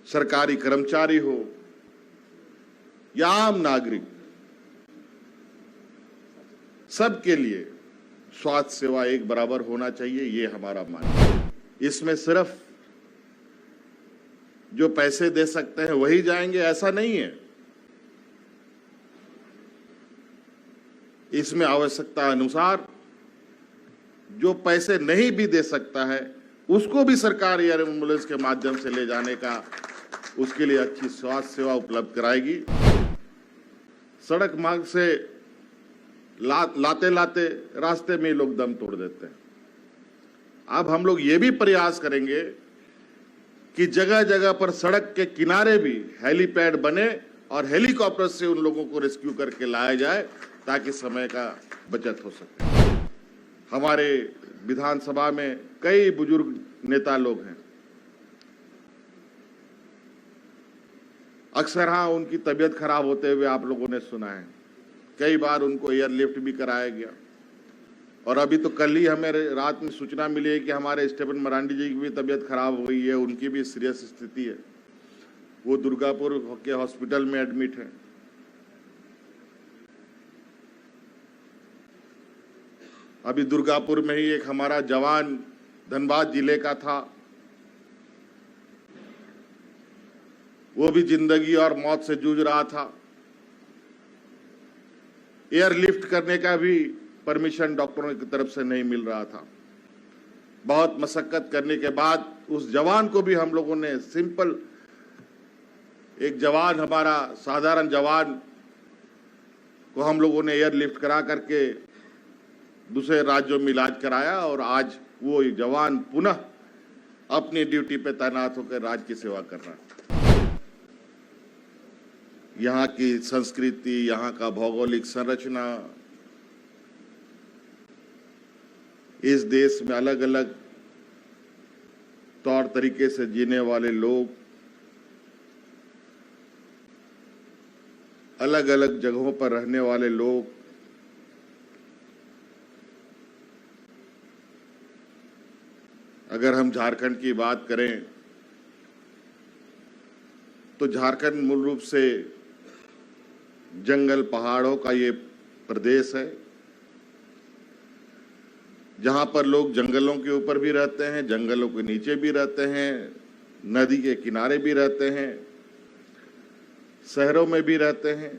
सरकारी कर्मचारी हो या आम नागरिक, सबके लिए स्वास्थ्य सेवा एक बराबर होना चाहिए, ये हमारा मानना है। इसमें सिर्फ जो पैसे दे सकते हैं वही जाएंगे, ऐसा नहीं है। इसमें आवश्यकता अनुसार जो पैसे नहीं भी दे सकता है उसको भी सरकार एयर एम्बुलेंस के माध्यम से ले जाने का, उसके लिए अच्छी स्वास्थ्य सेवा उपलब्ध कराएगी। सड़क मार्ग से लाते लाते रास्ते में लोग दम तोड़ देते हैं। अब हम लोग ये भी प्रयास करेंगे कि जगह जगह पर सड़क के किनारे भी हेलीपैड बने और हेलीकॉप्टर से उन लोगों को रेस्क्यू करके लाया जाए ताकि समय का बचत हो सके। हमारे विधानसभा में कई बुजुर्ग नेता लोग हैं, अक्सर हाँ उनकी तबीयत खराब होते हुए आप लोगों ने सुना है। कई बार उनको एयरलिफ्ट भी कराया गया और अभी तो कल ही हमें रात में सूचना मिली है कि हमारे स्टेफन मरांडी जी की भी तबीयत खराब हो गई है, उनकी भी सीरियस स्थिति है, वो दुर्गापुर के हॉस्पिटल में एडमिट है। अभी दुर्गापुर में ही एक हमारा जवान धनबाद जिले का था, वो भी जिंदगी और मौत से जूझ रहा था। एयरलिफ्ट करने का भी परमिशन डॉक्टरों की तरफ से नहीं मिल रहा था। बहुत मशक्कत करने के बाद उस जवान को भी हम लोगों ने सिंपल, एक जवान, हमारा साधारण जवान को हम लोगों ने एयरलिफ्ट करा करके दूसरे राज्यों में इलाज कराया और आज वो जवान पुनः अपनी ड्यूटी पे तैनात होकर राज्य की सेवा कर रहा है। यहाँ की संस्कृति, यहाँ का भौगोलिक संरचना, इस देश में अलग अलग तौर तरीके से जीने वाले लोग, अलग अलग जगहों पर रहने वाले लोग, अगर हम झारखंड की बात करें तो झारखंड मूल रूप से जंगल पहाड़ों का ये प्रदेश है, जहां पर लोग जंगलों के ऊपर भी रहते हैं, जंगलों के नीचे भी रहते हैं, नदी के किनारे भी रहते हैं, शहरों में भी रहते हैं।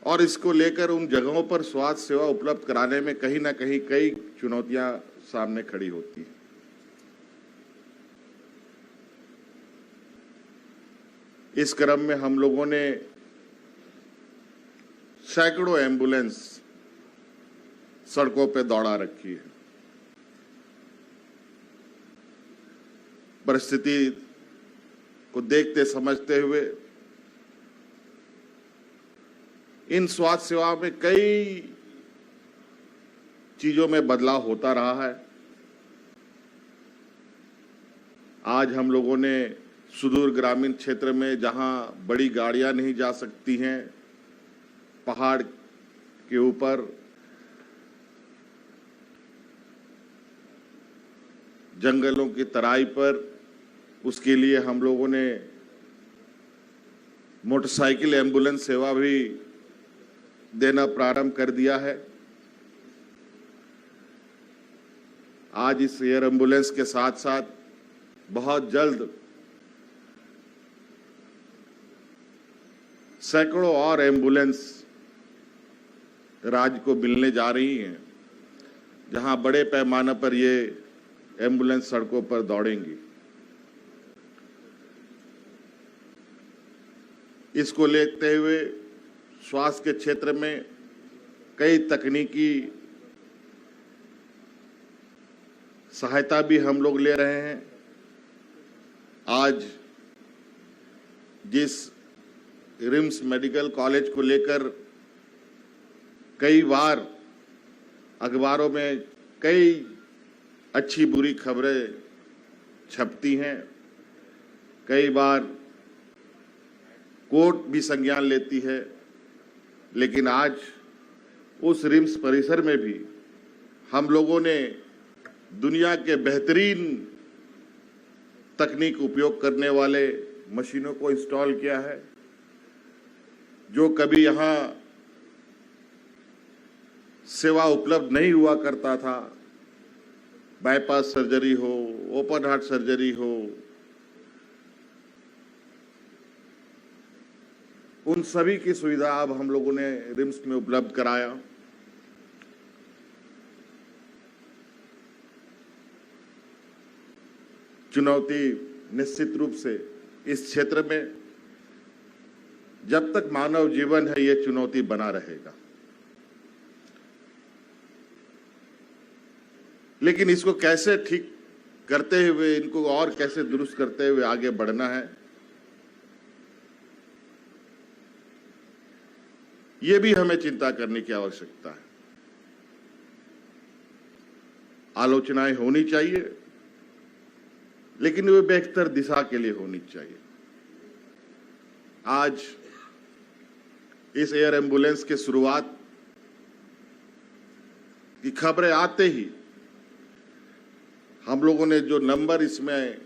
और इसको लेकर उन जगहों पर स्वास्थ्य सेवा उपलब्ध कराने में कहीं ना कहीं कई चुनौतियां सामने खड़ी होती हैं। इस क्रम में हम लोगों ने सैकड़ों एम्बुलेंस सड़कों पे दौड़ा रखी है। परिस्थिति को देखते समझते हुए इन स्वास्थ्य सेवा में कई चीजों में बदलाव होता रहा है। आज हम लोगों ने सुदूर ग्रामीण क्षेत्र में जहां बड़ी गाड़ियां नहीं जा सकती हैं, पहाड़ के ऊपर जंगलों की तराई पर, उसके लिए हम लोगों ने मोटरसाइकिल एम्बुलेंस सेवा भी देना प्रारंभ कर दिया है। आज इस एयर एम्बुलेंस के साथ साथ बहुत जल्द सैकड़ों और एम्बुलेंस राज्य को मिलने जा रही हैं, जहां बड़े पैमाने पर ये एम्बुलेंस सड़कों पर दौड़ेंगी। इसको लेते हुए स्वास्थ्य के क्षेत्र में कई तकनीकी सहायता भी हम लोग ले रहे हैं। आज जिस रिम्स मेडिकल कॉलेज को लेकर कई बार अखबारों में कई अच्छी बुरी खबरें छपती हैं, कई बार कोर्ट भी संज्ञान लेती है, लेकिन आज उस रिम्स परिसर में भी हम लोगों ने दुनिया के बेहतरीन तकनीक उपयोग करने वाले मशीनों को इंस्टॉल किया है। जो कभी यहाँ सेवा उपलब्ध नहीं हुआ करता था, बाईपास सर्जरी हो, ओपन हार्ट सर्जरी हो, उन सभी की सुविधा अब हम लोगों ने रिम्स में उपलब्ध कराया। चुनौती निश्चित रूप से इस क्षेत्र में जब तक मानव जीवन है, यह चुनौती बना रहेगा, लेकिन इसको कैसे ठीक करते हुए, इनको और कैसे दुरुस्त करते हुए आगे बढ़ना है, ये भी हमें चिंता करने की आवश्यकता है। आलोचनाएं होनी चाहिए, लेकिन वे बेहतर दिशा के लिए होनी चाहिए। आज इस एयर एम्बुलेंस के शुरुआत की खबरें आते ही हम लोगों ने जो नंबर इसमें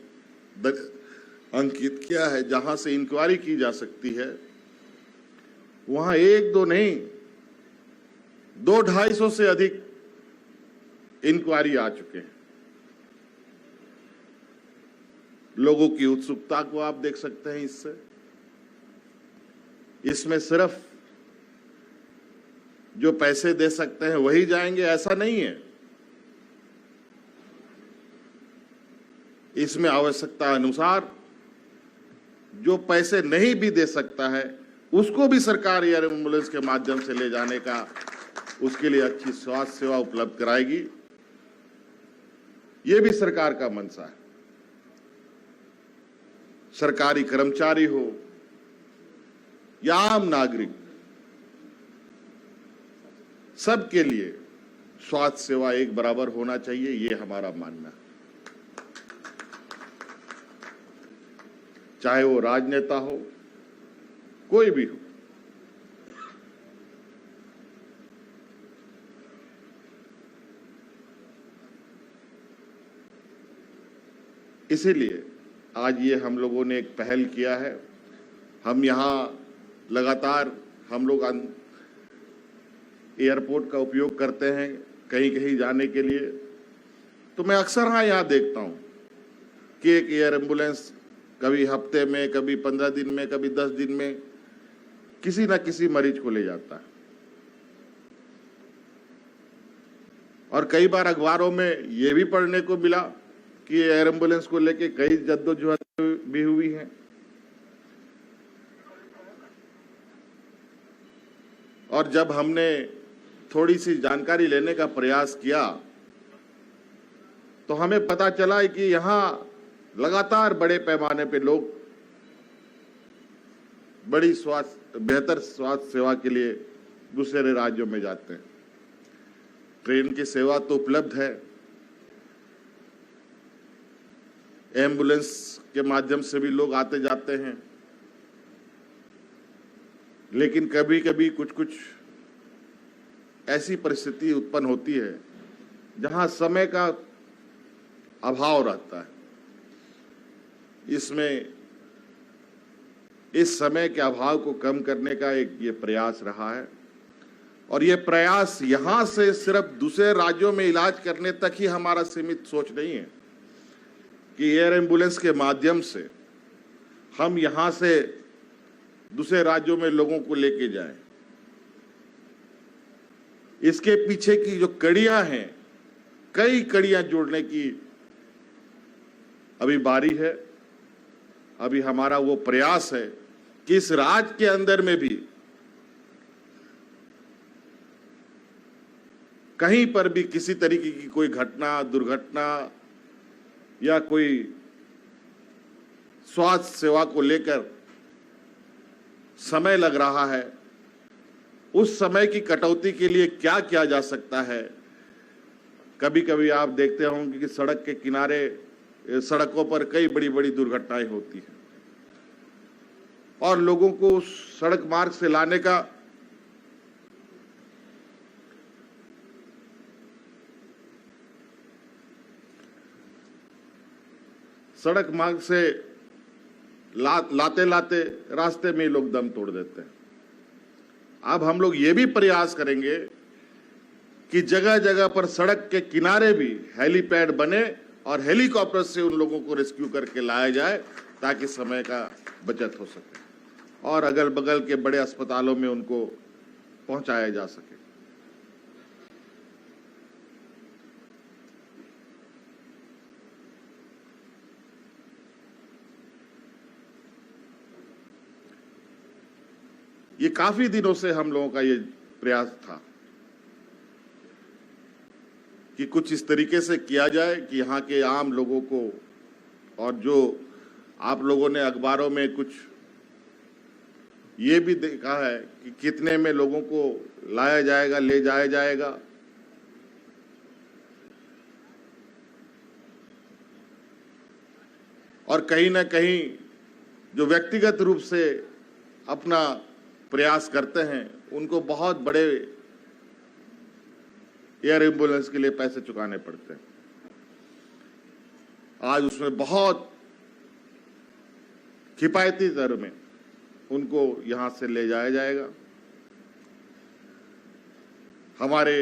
अंकित किया है, जहां से इंक्वायरी की जा सकती है, वहां एक दो नहीं, 200-250 से अधिक इंक्वायरी आ चुके हैं। लोगों की उत्सुकता को आप देख सकते हैं। इसमें सिर्फ जो पैसे दे सकते हैं वही जाएंगे, ऐसा नहीं है। इसमें आवश्यकता अनुसार जो पैसे नहीं भी दे सकता है, उसको भी सरकार एयर एम्बुलेंस के माध्यम से ले जाने का, उसके लिए अच्छी स्वास्थ्य सेवा उपलब्ध कराएगी। ये भी सरकार का मंशा है। सरकारी कर्मचारी हो या आम नागरिक, सबके लिए स्वास्थ्य सेवा एक बराबर होना चाहिए, ये हमारा मानना है। चाहे वो राजनेता हो, कोई भी हो। इसीलिए आज ये हम लोगों ने एक पहल किया है। हम यहाँ लगातार हम लोग एयरपोर्ट का उपयोग करते हैं कहीं कहीं जाने के लिए, तो मैं अक्सर यहाँ देखता हूँ कि एक एयर एम्बुलेंस कभी हफ्ते में, कभी 15 दिन में, कभी 10 दिन में किसी न किसी मरीज को ले जाता है। और कई बार अखबारों में ये भी पढ़ने को मिला कि एयर एम्बुलेंस को लेके कई जद्दोजहद भी हुई है। और जब हमने थोड़ी सी जानकारी लेने का प्रयास किया, तो हमें पता चला कि यहाँ लगातार बड़े पैमाने पे लोग बेहतर स्वास्थ्य सेवा के लिए दूसरे राज्यों में जाते हैं। ट्रेन की सेवा तो उपलब्ध है, एम्बुलेंस के माध्यम से भी लोग आते जाते हैं, लेकिन कभी कभी कुछ ऐसी परिस्थिति उत्पन्न होती है जहां समय का अभाव रहता है। इस समय के अभाव को कम करने का एक ये प्रयास रहा है। और ये प्रयास यहां से सिर्फ दूसरे राज्यों में इलाज करने तक ही हमारा सीमित सोच नहीं है कि एयर एम्बुलेंस के माध्यम से हम यहां से दूसरे राज्यों में लोगों को लेके जाएं। इसके पीछे की जो कड़ियां हैं, कई कड़ियां जोड़ने की अभी बारी है। अभी हमारा वो प्रयास है कि इस राज्य के अंदर में भी कहीं पर भी किसी तरीके की कोई घटना, दुर्घटना या कोई स्वास्थ्य सेवा को लेकर समय लग रहा है, उस समय की कटौती के लिए क्या किया जा सकता है। कभी कभी आप देखते होंगे कि सड़क के किनारे, सड़कों पर कई बड़ी बड़ी दुर्घटनाएं होती हैं और लोगों को उस सड़क मार्ग से लाने का सड़क मार्ग से लाते लाते रास्ते में ही लोग दम तोड़ देते हैं। अब हम लोग ये भी प्रयास करेंगे कि जगह जगह पर सड़क के किनारे भी हेलीपैड बने और हेलीकॉप्टर से उन लोगों को रेस्क्यू करके लाया जाए ताकि समय का बचत हो सके और अगल बगल के बड़े अस्पतालों में उनको पहुंचाया जा सके। ये काफी दिनों से हम लोगों का ये प्रयास था कि कुछ इस तरीके से किया जाए कि यहाँ के आम लोगों को, और जो आप लोगों ने अखबारों में कुछ ये भी देखा है कि कितने में लोगों को लाया जाएगा, ले जाया जाएगा। और कहीं ना कहीं जो व्यक्तिगत रूप से अपना प्रयास करते हैं उनको बहुत बड़े एयर एम्बुलेंस के लिए पैसे चुकाने पड़ते हैं। आज उसमें बहुत किफायती दर में उनको यहां से ले जाया जाएगा। हमारे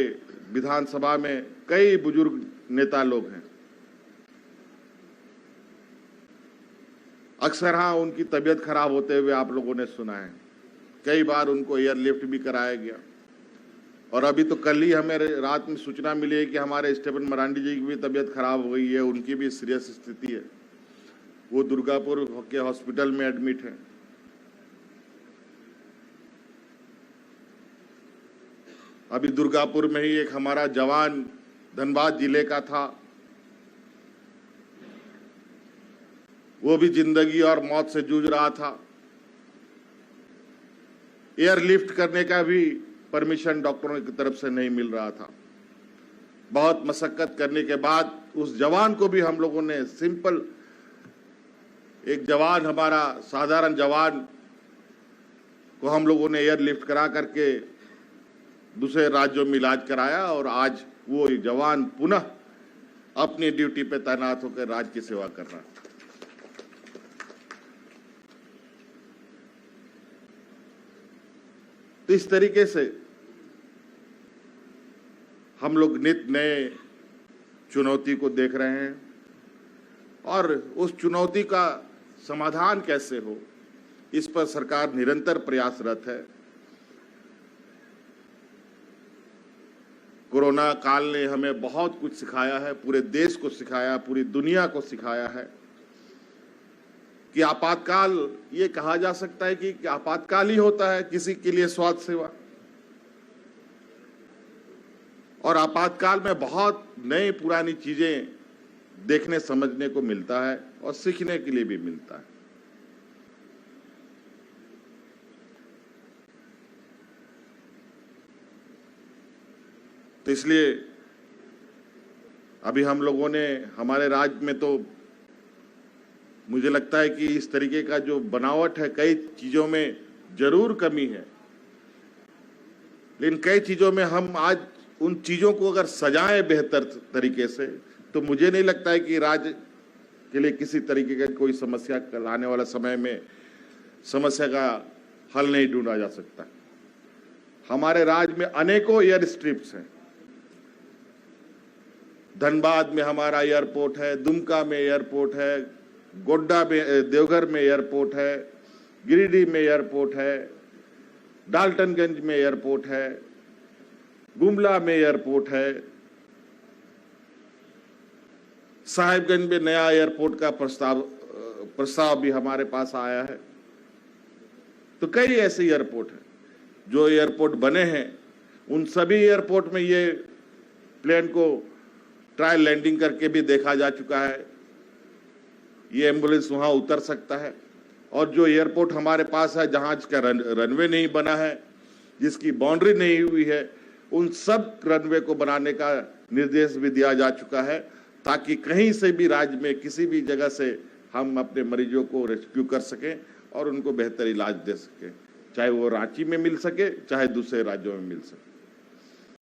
विधानसभा में कई बुजुर्ग नेता लोग हैं, अक्सर हाँ उनकी तबीयत खराब होते हुए आप लोगों ने सुना है, कई बार उनको एयरलिफ्ट भी कराया गया। और अभी तो कल ही हमें रात में सूचना मिली है कि हमारे स्टेफन मरांडी जी की भी तबीयत खराब हो गई है, उनकी भी सीरियस स्थिति है, वो दुर्गापुर के हॉस्पिटल में एडमिट है। अभी दुर्गापुर में ही एक हमारा जवान धनबाद जिले का था, वो भी जिंदगी और मौत से जूझ रहा था। एयरलिफ्ट करने का भी परमिशन डॉक्टरों की तरफ से नहीं मिल रहा था। बहुत मशक्कत करने के बाद उस जवान को भी हम लोगों ने सिंपल, एक जवान, हमारा साधारण जवान को हम लोगों ने एयरलिफ्ट करा करके दूसरे राज्यों में इलाज कराया और आज वो जवान पुनः अपनी ड्यूटी पे तैनात होकर राज्य की सेवा कर रहा है। तो इस तरीके से हम लोग नित नए चुनौती को देख रहे हैं और उस चुनौती का समाधान कैसे हो, इस पर सरकार निरंतर प्रयासरत है। कोरोना काल ने हमें बहुत कुछ सिखाया है, पूरे देश को सिखाया, पूरी दुनिया को सिखाया है कि आपातकाल, ये कहा जा सकता है कि आपातकाल ही होता है किसी के लिए स्वास्थ्य सेवा। और आपातकाल में बहुत नई पुरानी चीजें देखने समझने को मिलता है और सीखने के लिए भी मिलता है। तो इसलिए अभी हम लोगों ने, हमारे राज्य में तो मुझे लगता है कि इस तरीके का जो बनावट है, कई चीजों में जरूर कमी है, लेकिन कई चीजों में हम आज उन चीजों को अगर सजाएं बेहतर तरीके से, तो मुझे नहीं लगता है कि राज्य के लिए किसी तरीके का कोई समस्या, आने वाला समय में समस्या का हल नहीं ढूंढा जा सकता। हमारे राज्य में अनेकों एयर स्ट्रिप्स हैं। धनबाद में हमारा एयरपोर्ट है, दुमका में एयरपोर्ट है, गोड्डा में, देवघर में एयरपोर्ट है, गिरिडीह में एयरपोर्ट है, डाल्टनगंज में एयरपोर्ट है, गुमला में एयरपोर्ट है, साहिबगंज में नया एयरपोर्ट का प्रस्ताव भी हमारे पास आया है। तो कई ऐसे एयरपोर्ट हैं जो एयरपोर्ट बने हैं, उन सभी एयरपोर्ट में ये प्लेन को ट्रायल लैंडिंग करके भी देखा जा चुका है, ये एम्बुलेंस वहां उतर सकता है। और जो एयरपोर्ट हमारे पास है जहां जिसका रनवे नहीं बना है, जिसकी बाउंड्री नहीं हुई है, उन सब रनवे को बनाने का निर्देश भी दिया जा चुका है, ताकि कहीं से भी राज्य में किसी भी जगह से हम अपने मरीजों को रेस्क्यू कर सकें और उनको बेहतर इलाज दे सकें, चाहे वो रांची में मिल सके, चाहे दूसरे राज्यों में मिल सके।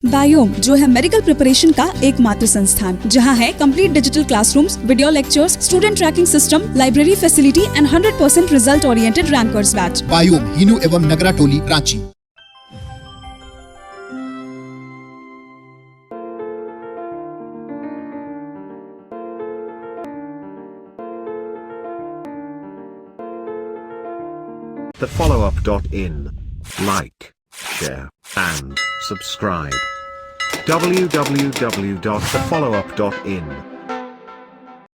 बायोम जो है मेडिकल प्रिपरेशन का एकमात्र संस्थान जहां है complete digital classrooms, video lectures, student tracking system, library facility and 100% result oriented rankers batch. Biome Hinoo एवं नगरा टोली Ranchi. thefollowup.in. Like, share, and subscribe. www.thefollowup.in